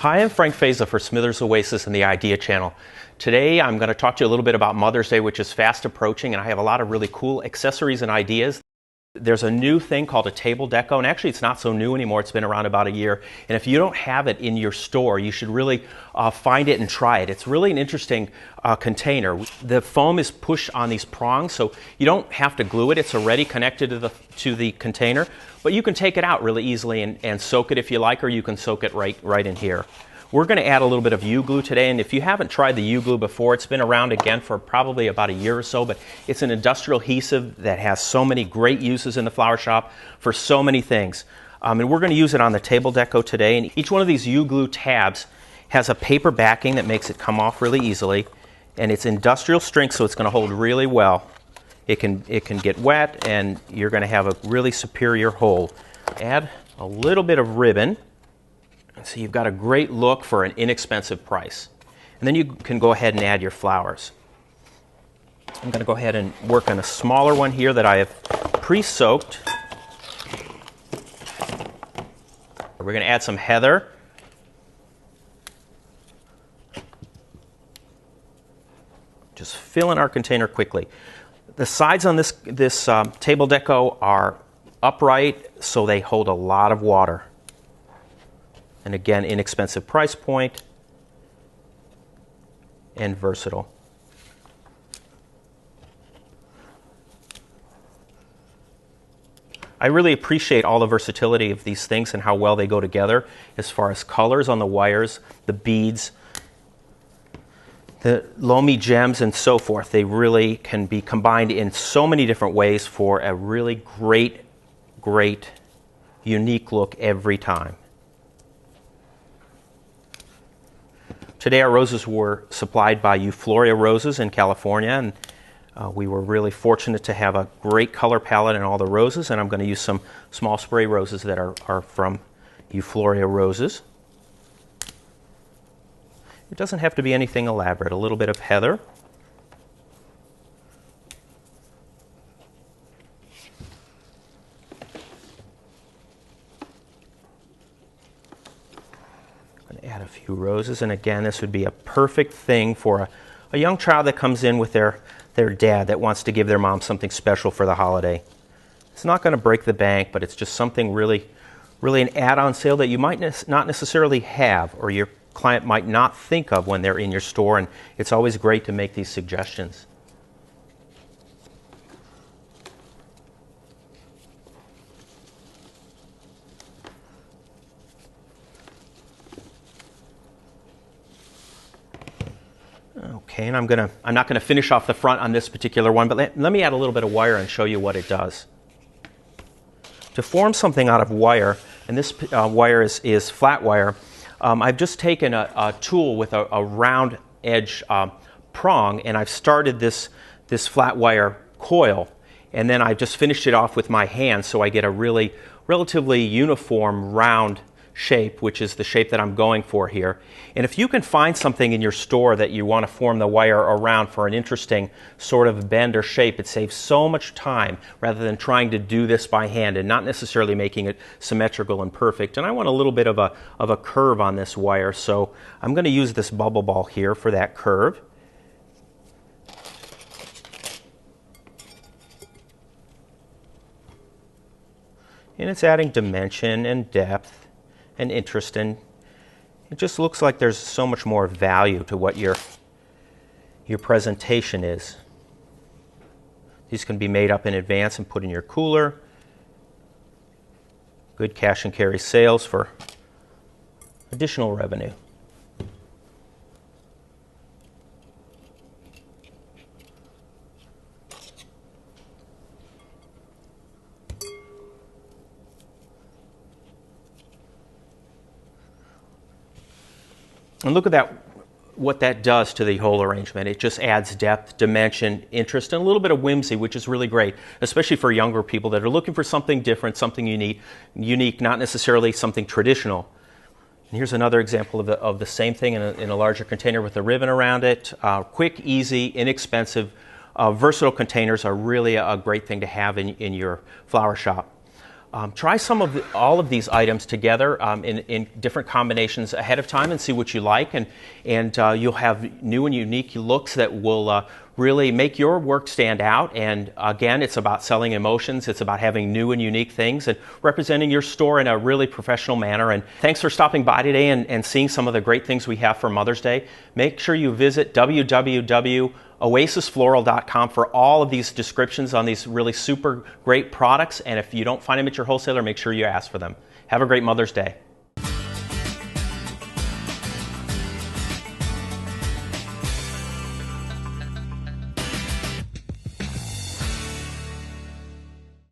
Hi, I'm Frank Feysa for Smithers Oasis and the Idea Channel. Today I'm going to talk to you a little bit about Mother's Day, which is fast approaching, and I have a lot of really cool accessories and ideas. There's a new thing called a table deco, and actually it's not so new anymore. It's been around about a year, and if you don't have it in your store, you should really find it and try it. It's really an interesting container. The foam is pushed on these prongs, so you don't have to glue it. It's already connected to the container, but you can take it out really easily and soak it if you like, or you can soak it right in here. We're going to add a little bit of U-glue today, and if you haven't tried the U-glue before, it's been around again for probably about a year or so, but it's an industrial adhesive that has so many great uses in the flower shop for so many things. And we're going to use it on the table deco today, and each one of these U-glue tabs has a paper backing that makes it come off really easily, and it's industrial strength, so it's going to hold really well. It can get wet, and you're going to have a really superior hold. Add a little bit of ribbon. So you've got a great look for an inexpensive price. And then you can go ahead and add your flowers. I'm going to go ahead and work on a smaller one here that I have pre-soaked. We're going to add some heather. Just fill in our container quickly. The sides on this table deco are upright, so they hold a lot of water. And again, inexpensive price point and versatile. I really appreciate all the versatility of these things and how well they go together as far as colors on the wires, the beads, the loamy gems, and so forth. They really can be combined in so many different ways for a really great, unique look every time. Today our roses were supplied by Euphoria Roses in California, and we were really fortunate to have a great color palette in all the roses, and I'm going to use some small spray roses that are from Euphoria Roses. It doesn't have to be anything elaborate. A little bit of heather. Add a few roses, and again, this would be a perfect thing for a young child that comes in with their dad that wants to give their mom something special for the holiday. It's not going to break the bank, but it's just something really an add-on sale that you might not necessarily have, or your client might not think of when they're in your store, and it's always great to make these suggestions. Okay, and I'm not going to finish off the front on this particular one, but let me add a little bit of wire and show you what it does. To form something out of wire, and this wire is flat wire, I've just taken a tool with a round edge prong, and I've started this flat wire coil, and then I've just finished it off with my hand, so I get a really relatively uniform round shape, which is the shape that I'm going for here. And if you can find something in your store that you want to form the wire around for an interesting sort of bend or shape, it saves so much time rather than trying to do this by hand and not necessarily making it symmetrical and perfect. And I want a little bit of a curve on this wire, so I'm going to use this bubble ball here for that curve. And it's adding dimension and depth and interest, and it just looks like there's so much more value to what your presentation is. These can be made up in advance and put in your cooler. Good cash and carry sales for additional revenue. And look at that, what that does to the whole arrangement. It just adds depth, dimension, interest, and a little bit of whimsy, which is really great, especially for younger people that are looking for something different, something unique, not necessarily something traditional. And here's another example of the same thing in a larger container with a ribbon around it. Quick, easy, inexpensive, versatile containers are really a great thing to have in your flower shop. Try all of these items together in different combinations ahead of time and see what you like, and you'll have new and unique looks that will really make your work stand out. And again, it's about selling emotions. It's about having new and unique things and representing your store in a really professional manner. And thanks for stopping by today and seeing some of the great things we have for Mother's Day. Make sure you visit www.oasisfloral.com for all of these descriptions on these really super great products. And if you don't find them at your wholesaler, make sure you ask for them. Have a great Mother's Day.